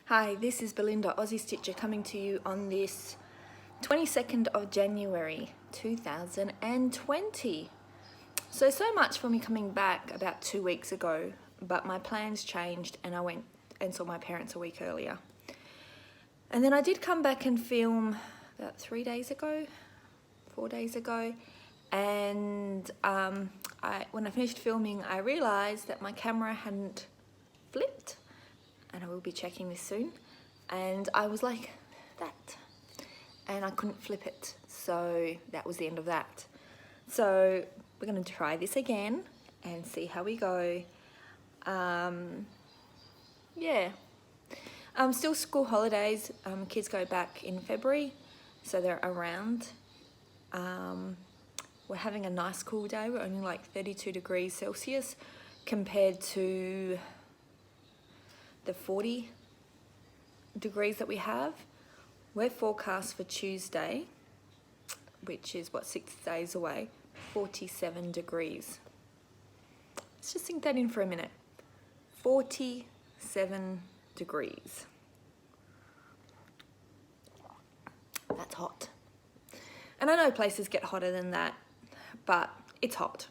Hi, this is Belinda, Aussie Stitcher, coming to you on this 22nd of January 2020. So much for me coming back about 2 weeks ago, but my plans changed and I went and saw my parents a week earlier. And then I did come back and film about 4 days ago, and when I finished filming, I realised that my camera hadn't flipped, and I will be checking this soon, and I was like, that, and I couldn't flip it, so that was the end of that. So we're going to try this again and see how we go. Still school holidays. Kids go back in February, so they're around. We're having a nice cool day. We're only like 32 degrees Celsius compared to the 40 degrees that we have. We're forecast for Tuesday, which is 6 days away, 47 degrees. Let's just sink that in for a minute. 47 degrees. That's hot. And I know places get hotter than that, but it's hot.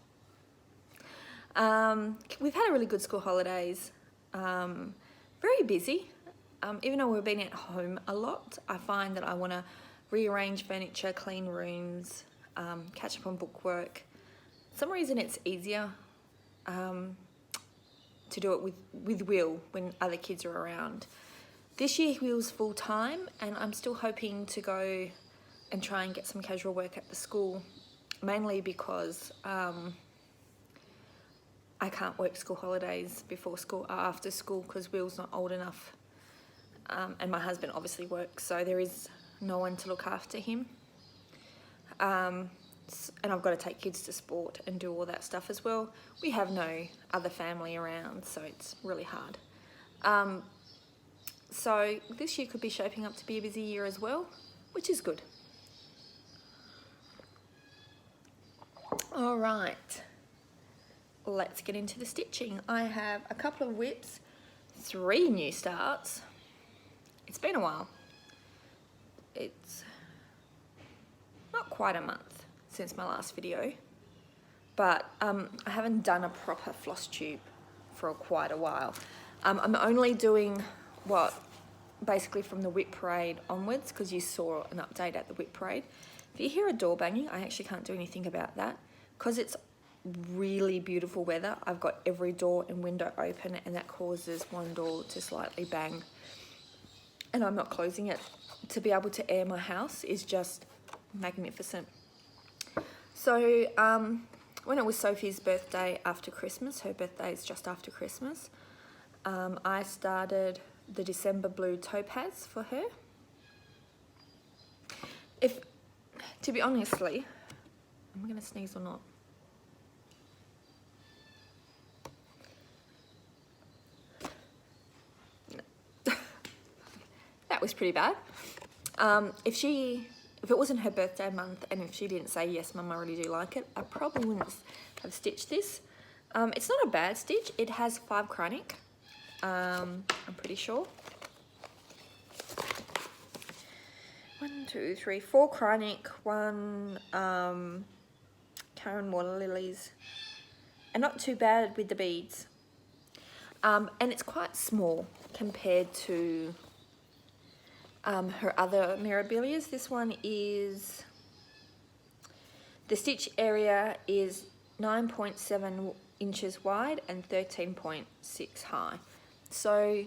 We've had a really good school holidays. Very busy. Even though we've been at home a lot, I find that I want to rearrange furniture, clean rooms, catch up on book work. For some reason it's easier to do it with Will when other kids are around. This year Will's full time, and I'm still hoping to go and try and get some casual work at the school, mainly because I can't work school holidays before school or after school because Will's not old enough, and my husband obviously works, so there is no one to look after him, and I've got to take kids to sport and do all that stuff as well. We have no other family around, so it's really hard. So this year could be shaping up to be a busy year as well, which is good. All right, let's get into the stitching. I have a couple of whips, 3 new starts. It's been a while. It's not quite a month since my last video, but I haven't done a proper Flosstube for quite a while. I'm only doing basically from the whip parade onwards, because you saw an update at the whip parade. If you hear a door banging, I actually can't do anything about that because it's really beautiful weather. I've got every door and window open, and that causes one door to slightly bang, and I'm not closing it. To be able to air my house is just magnificent. So when it was Sophie's birthday after Christmas, her birthday is just after Christmas, I started the December blue topaz for her. To be honestly, am I going to sneeze or not? No. That was pretty bad. If it wasn't her birthday month, and if she didn't say, yes, Mum, I really do like it, I probably wouldn't have stitched this. It's not a bad stitch. It has 5 chronic, I'm pretty sure. 1, 2, 3, 4 chronic, 1 Karen water lilies, and not too bad with the beads. And it's quite small compared to her other mirabilias. This one is, the stitch area is 9.7 inches wide and 13.6 high. So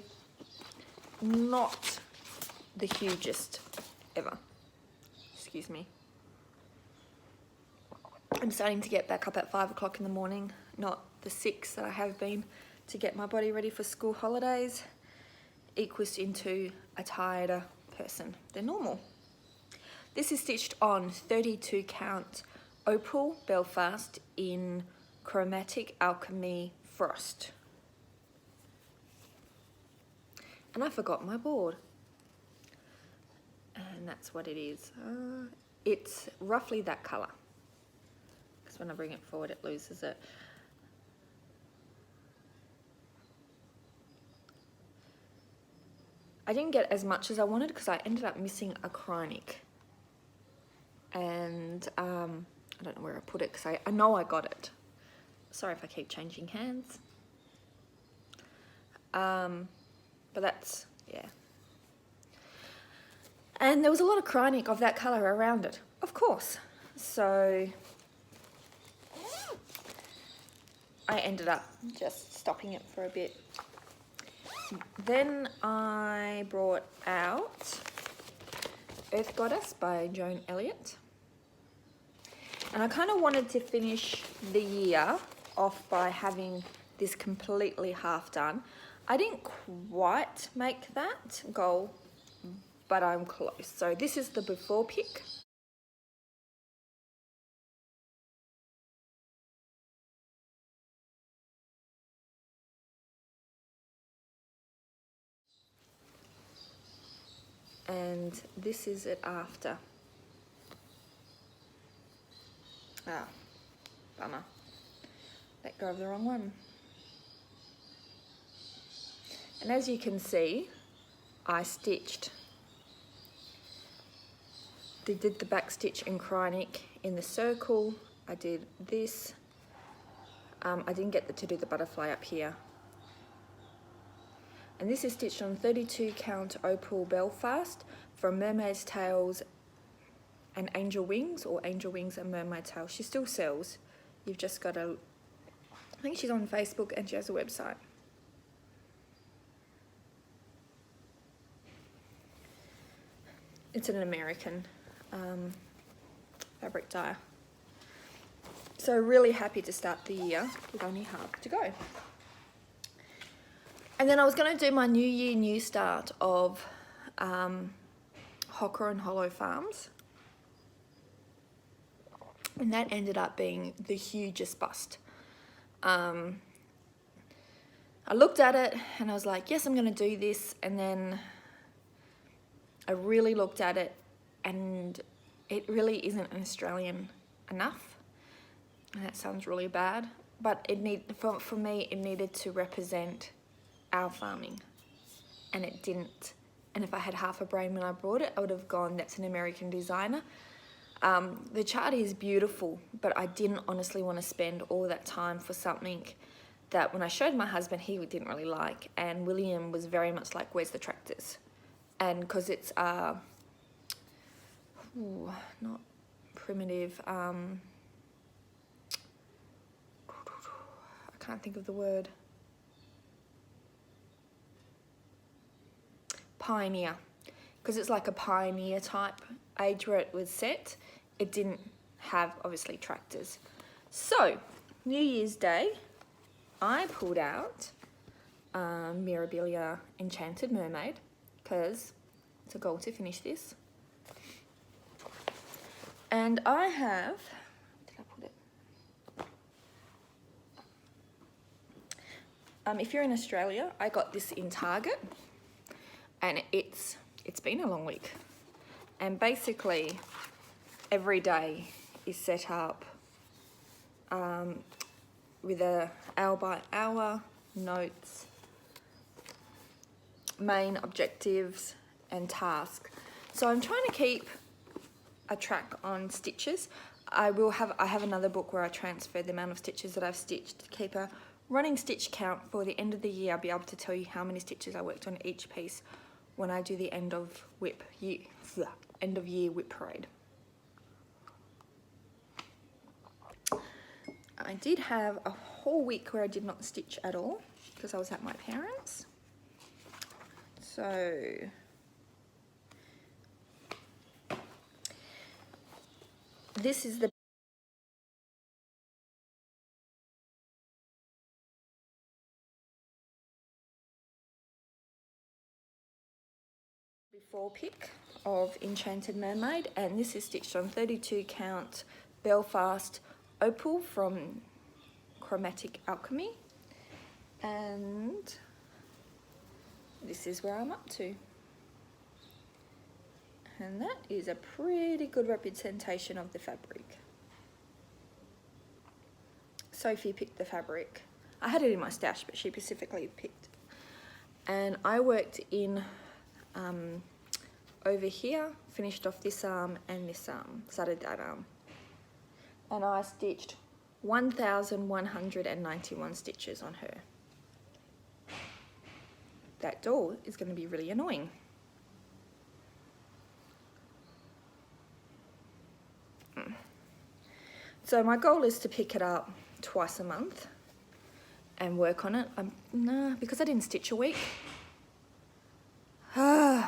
not the hugest ever. Excuse me. I'm starting to get back up at 5 o'clock in the morning, not the 6 that I have been, to get my body ready for school holidays. Equals into a tireder person than normal. This is stitched on 32 count Opal Belfast in Chromatic Alchemy Frost. And I forgot my board. And that's what it is. It's roughly that colour, because when I bring it forward it loses it. I didn't get as much as I wanted because I ended up missing a chronic. And I don't know where I put it because I know I got it. Sorry if I keep changing hands. But that's, yeah. And there was a lot of chronic of that colour around it, of course. So I ended up just stopping it for a bit. Then I brought out Earth Goddess by Joan Elliott. And I kind of wanted to finish the year off by having this completely half done. I didn't quite make that goal, but I'm close. So this is the before pic. And this is it after. Ah, bummer. Let go of the wrong one. And as you can see, I stitched. Did the back stitch and chronic in the circle. I did this. I didn't get to do the butterfly up here. And this is stitched on 32 count opal Belfast from Mermaid's Tails and Angel Wings, or Angel Wings and Mermaid Tails. She still sells. You've just got to, I think she's on Facebook and she has a website. It's an American fabric dyer. So really happy to start the year with only half to go. And then I was going to do my New Year New Start of Hocker and Hollow Farms. And that ended up being the hugest bust. I looked at it and I was like, yes, I'm going to do this. And then I really looked at it and it really isn't an Australian enough. And that sounds really bad. But for me, it needed to represent our farming. And it didn't. And if I had half a brain when I brought it, I would have gone, that's an American designer. The chart is beautiful, but I didn't honestly want to spend all that time for something that when I showed my husband, he didn't really like. And William was very much like, where's the tractors? And because it's, not primitive, I can't think of the word. Pioneer. Because it's like a pioneer type age where it was set. It didn't have, obviously, tractors. So, New Year's Day, I pulled out Mirabilia Enchanted Mermaid because it's a goal to finish this. And I have, did I put it? If you're in Australia, I got this in Target, and it's been a long week. And basically, every day is set up with a hour by hour notes, main objectives and tasks. So I'm trying to keep a track on stitches. I have another book where I transfer the amount of stitches that I've stitched to keep a running stitch count. For the end of the year, I'll be able to tell you how many stitches I worked on each piece when I do the end of year whip parade. I did have a whole week where I did not stitch at all because I was at my parents'. So this is the before pic of Enchanted Mermaid, and this is stitched on 32 count Belfast opal from Chromatic Alchemy, and this is where I'm up to, and that is a pretty good representation of the fabric. Sophie picked the fabric. I had it in my stash, but she specifically picked, and I worked in over here, finished off this arm and this arm, started that arm. And I stitched 1,191 stitches on her. That door is going to be really annoying. So my goal is to pick it up twice a month and work on it. Nah, because I didn't stitch a week. If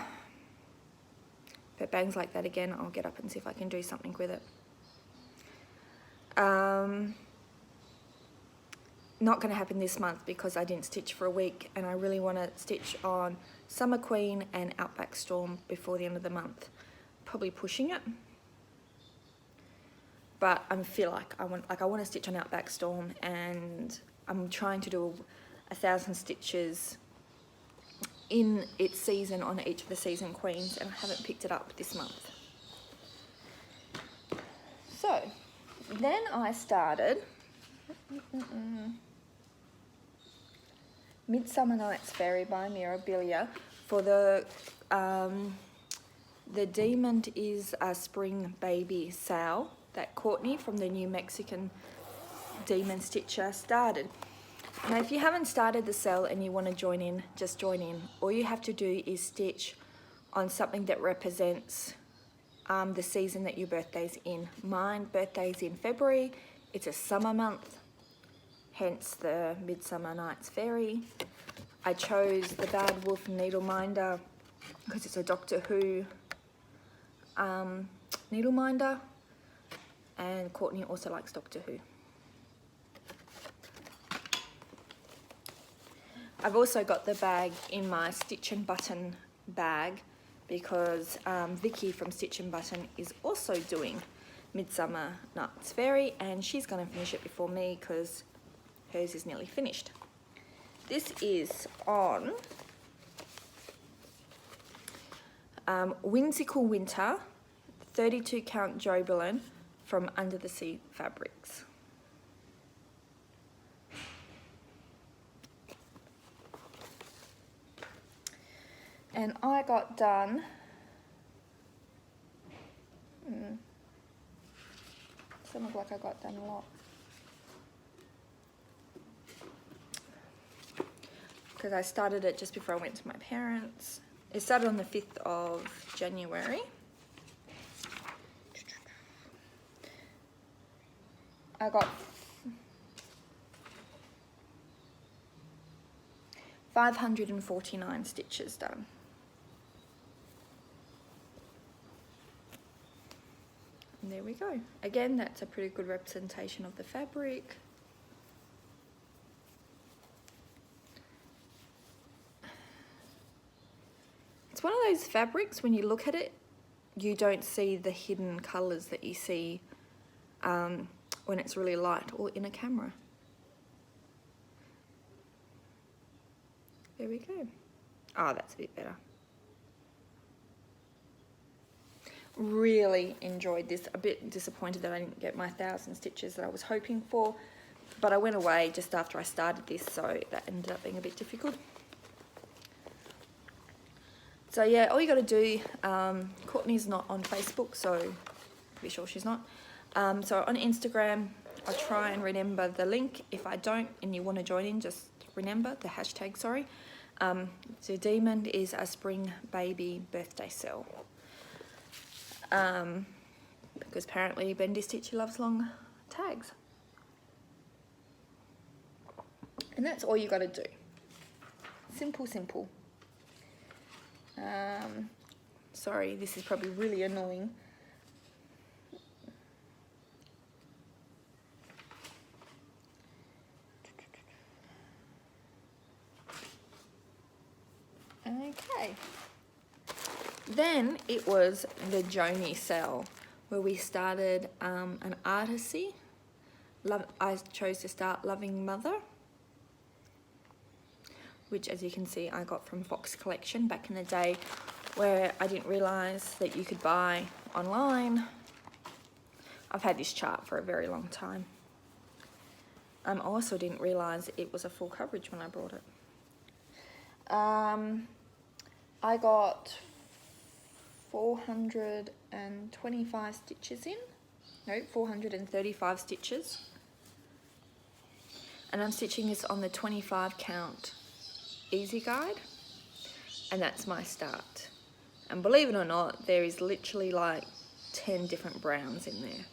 it bangs like that again, I'll get up and see if I can do something with it. Not going to happen this month because I didn't stitch for a week, and I really want to stitch on Summer Queen and Outback Storm before the end of the month. Probably pushing it. But I feel like I want to stitch on Outback Storm, and I'm trying to do 1,000 stitches in its season on each of the season queens, and I haven't picked it up this month. So then I started Midsummer Night's Fairy by Mirabilia for the Demon is a Spring Baby sale that Courtney from the New Mexican Demon Stitcher started. Now if you haven't started the sale and you want to join in, just join in. All you have to do is stitch on something that represents the season that your birthday's in. Mine birthday's in February. It's a summer month, hence the Midsummer Night's Fairy. I chose the Bad Wolf Needle Minder because it's a Doctor Who needle minder, and Courtney also likes Doctor Who. I've also got the bag in my Stitch and Button bag because Vicky from Stitch and Button is also doing Midsummer Night's Fairy, and she's going to finish it before me because hers is nearly finished. This is on Whimsical Winter 32 count Jobelin from Under the Sea Fabrics. And I got done doesn't look like I got done a lot. Because I started it just before I went to my parents. It started on the 5th of January. I got 549 stitches done. And there we go. Again, that's a pretty good representation of the fabric. It's one of those fabrics, when you look at it, you don't see the hidden colours that you see when it's really light or in a camera. There we go. Oh, that's a bit better. Really enjoyed this. A bit disappointed that I didn't get my 1,000 stitches that I was hoping for, but I went away just after I started this, so that ended up being a bit difficult. So yeah, all you got to do, Courtney's not on Facebook, so be sure she's not. So on Instagram, I'll try and remember the link. If I don't and you want to join in, just remember the hashtag, sorry. The Demon is a Spring Baby birthday sale. Because apparently Bendy Stitchy loves long tags. And that's all you got to do. Simple, simple. Sorry, this is probably really annoying. Okay. Then it was the Joni sale where we started an artisy. I chose to start Loving Mother, which, as you can see, I got from Fox Collection back in the day, where I didn't realise that you could buy online. I've had this chart for a very long time. I also didn't realise it was a full coverage when I brought it. I got 425 stitches in. No, 435 stitches. And I'm stitching this on the 25 count easy guide. And that's my start. And believe it or not, there is literally like 10 different browns in there.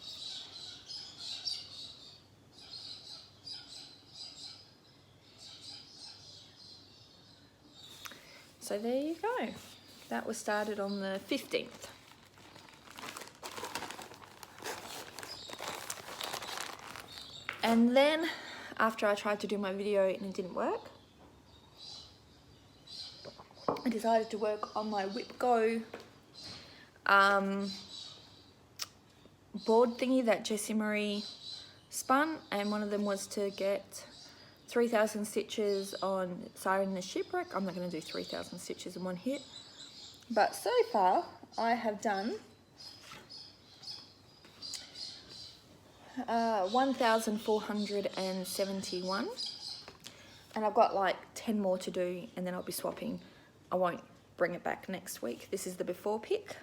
So there you go. That was started on the 15th. And then after I tried to do my video and it didn't work, I decided to work on my Whip Go board thingy that Jessie Marie spun, and one of them was to get 3,000 stitches on Siren the Shipwreck. I'm not going to do 3,000 stitches in one hit, but so far I have done 1,471, and I've got like 10 more to do, and then I'll be swapping. I won't bring it back next week. This is the before pic.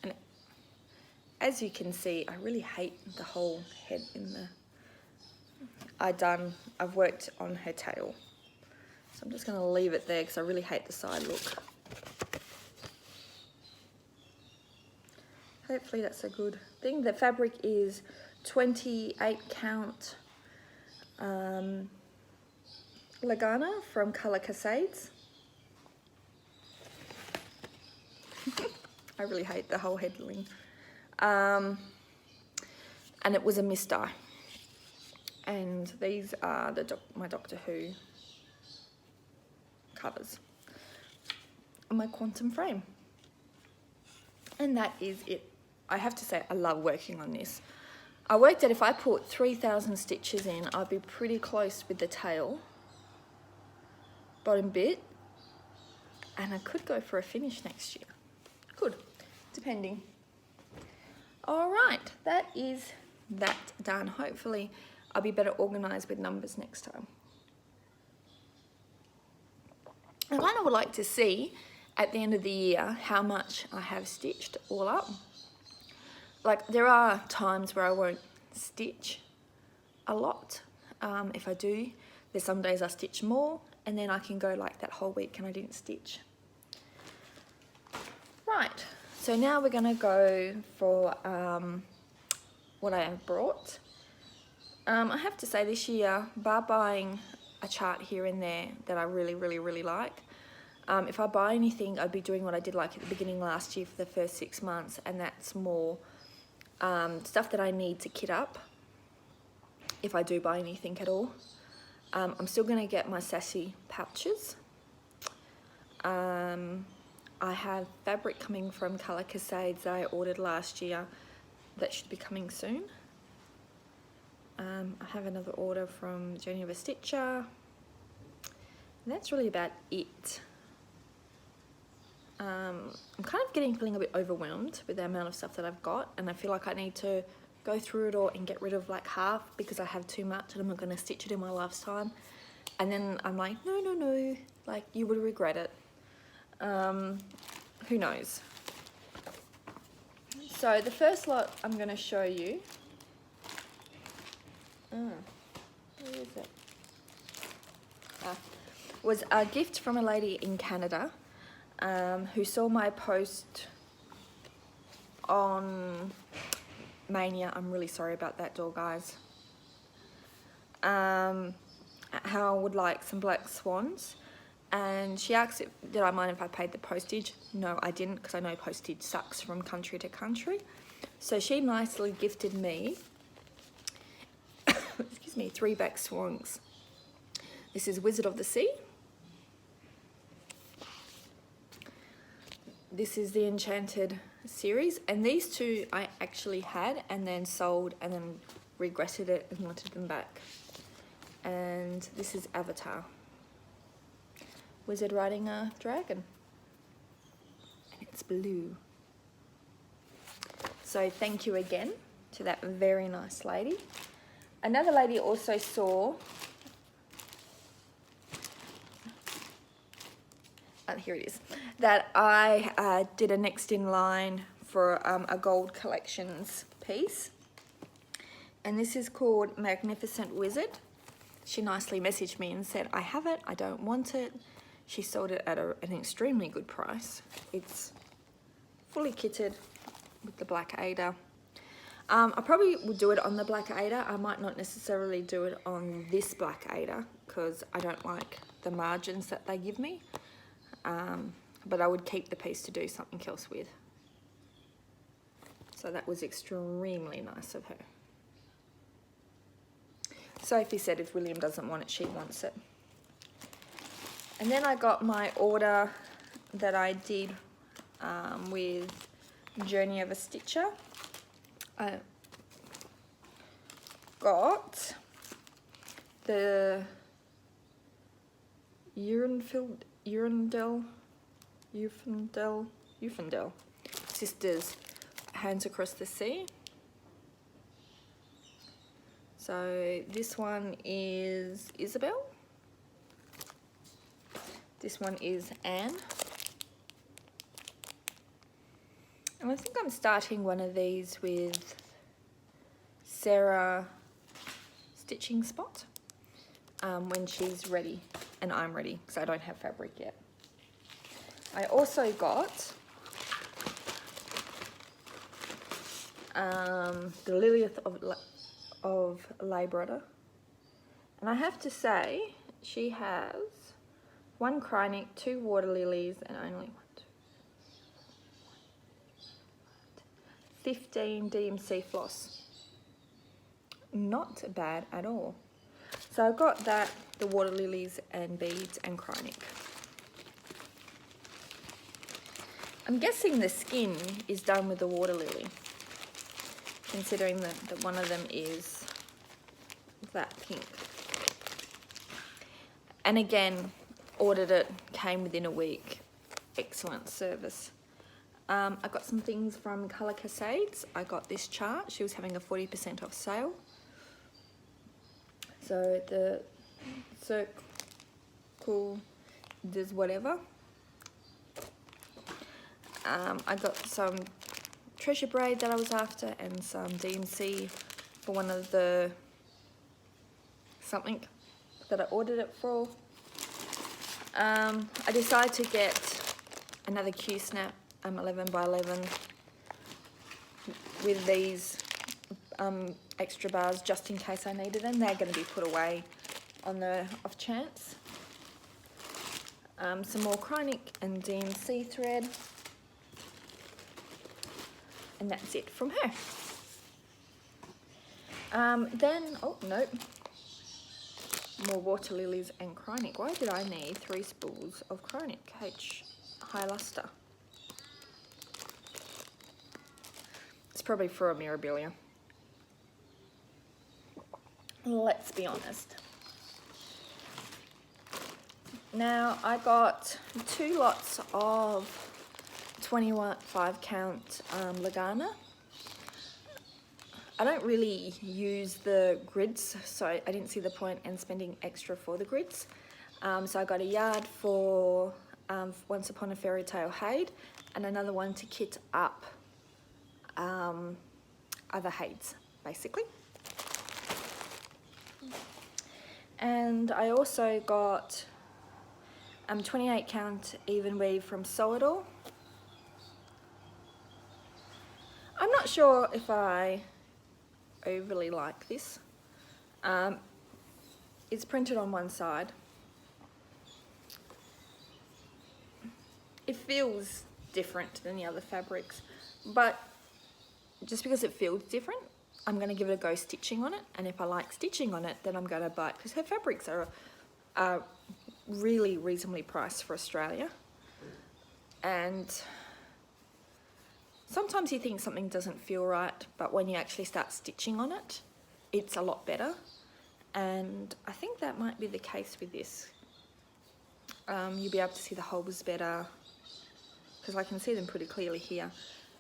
And as you can see, I really hate the whole head in the... I've worked on her tail. So I'm just going to leave it there because I really hate the side look. Hopefully that's a good thing. The fabric is 28 count Lagana from Colour Cascades. I really hate the whole headling. And it was a misdye. And these are my Doctor Who covers on my quantum frame. And that is it. I have to say, I love working on this. I worked out if I put 3,000 stitches in, I'd be pretty close with the tail, bottom bit, and I could go for a finish next year. Could, depending. All right, that is that done. Hopefully I'll be better organised with numbers next time. I kind of would like to see at the end of the year how much I have stitched all up. Like, there are times where I won't stitch a lot. If I do, there's some days I stitch more, and then I can go like that whole week and I didn't stitch. Right, so now we're gonna go for what I have brought. I have to say this year, bar buying a chart here and there that I really like, if I buy anything, I'd be doing what I did like at the beginning last year for the first 6 months, and that's more stuff that I need to kit up, if I do buy anything at all. I'm still going to get my sassy pouches. I have fabric coming from Colour Cascades that I ordered last year that should be coming soon. I have another order from Journey of a Stitcher. And that's really about it. I'm kind of feeling a bit overwhelmed with the amount of stuff that I've got, and I feel like I need to go through it all and get rid of like half because I have too much and I'm not going to stitch it in my lifetime. And then I'm like, no, like you would regret it. Who knows? So the first lot I'm going to show you. Where is it? Was a gift from a lady in Canada who saw my post on Mania. I'm really sorry about that door, guys. How I would like some black swans, and she asked if, did I mind if I paid the postage. No, I didn't, because I know postage sucks from country to country. So she nicely gifted me excuse me, 3 black swans. This is Wizard of the Sea. This is the Enchanted series, and these two I actually had and then sold and then regretted it and wanted them back. And this is Avatar. Wizard riding a dragon. And it's blue. So thank you again to that very nice lady. Another lady also saw, here it is, that I did a next in line for a gold collections piece. And this is called Magnificent Wizard. She nicely messaged me and said, I have it, I don't want it. She sold it at an extremely good price. It's fully kitted with the black Ada. I probably would do it on the black Ada. I might not necessarily do it on this black Ada because I don't like the margins that they give me. But I would keep the piece to do something else with. So that was extremely nice of her. Sophie said if William doesn't want it, she wants it. And then I got my order that I did with Journey of a Stitcher. I got the Ufendel Sisters Hands Across the Sea. So this one is Isabel. This one is Anne. And I think I'm starting one of these with Sarah Stitching Spot when she's ready and I'm ready because I don't have fabric yet. I also got the Lilith of Labrador, and I have to say she has 1 Krynic, 2 water lilies, and only 15 DMC floss. Not bad at all. So I got that, the water lilies and beads and Krynic. I'm guessing the skin is done with the water lily, considering that one of them is that pink. And again, ordered it, came within a week. Excellent service. I got some things from Colour Cascades. I got this chart. She was having a 40% off sale. So the circle does whatever. I got some treasure braid that I was after and some DMC for one of the something that I ordered it for. I decided to get another Q-snap 11 by 11 with these extra bars just in case I needed them. They're going to be put away on the off chance. Some more Krynic and DMC thread. And that's it from her. Then, oh nope, more water lilies and Krynic. Why did I need 3 spools of Krynic H High Luster? It's probably for a Mirabilia. Let's be honest. Now I got 2 lots of 25 count Lagana. I don't really use the grids, so I didn't see the point in spending extra for the grids. So I got a yard for Once Upon a Fairy Tale Haid and another one to kit up other Haids, basically. And I also got 28 count even weave from Sew It All. I'm not sure if I overly like this. It's printed on one side. It feels different than the other fabrics, but just because it feels different, I'm going to give it a go stitching on it, and if I like stitching on it, then I'm going to buy it, because her fabrics are really reasonably priced for Australia. And sometimes you think something doesn't feel right, but when you actually start stitching on it, it's a lot better. And I think that might be the case with this. You'll be able to see the holes better, because I can see them pretty clearly here.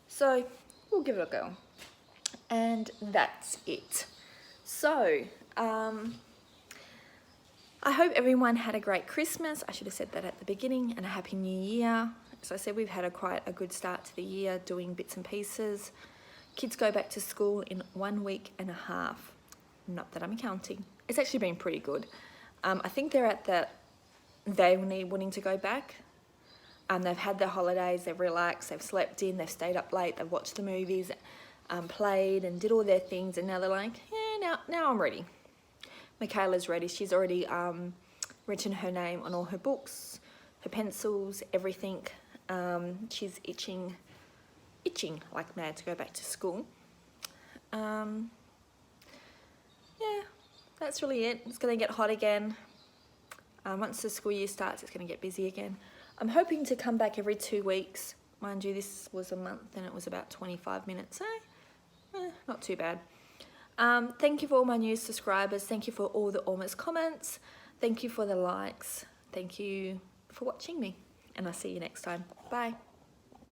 So we'll give it a go. And that's it. So, I hope everyone had a great Christmas. I should have said that at the beginning, and a Happy New Year. As I said, we've had quite a good start to the year doing bits and pieces. Kids go back to school in 1 week and a half. Not that I'm counting. It's actually been pretty good. I think they're at that they wanting to go back. They've had their holidays, they've relaxed, they've slept in, they've stayed up late, they've watched the movies, played and did all their things, and now they're like, yeah, now I'm ready. Michaela's ready. She's already written her name on all her books, her pencils, everything. She's itching like mad to go back to school. Yeah, that's really it. It's going to get hot again. Once the school year starts, it's going to get busy again. I'm hoping to come back every 2 weeks. Mind you, this was a month and it was about 25 minutes. Not too bad. Thank you for all my new subscribers. Thank you for all the almost comments. Thank you for the likes. Thank you for watching me. And I'll see you next time. Bye.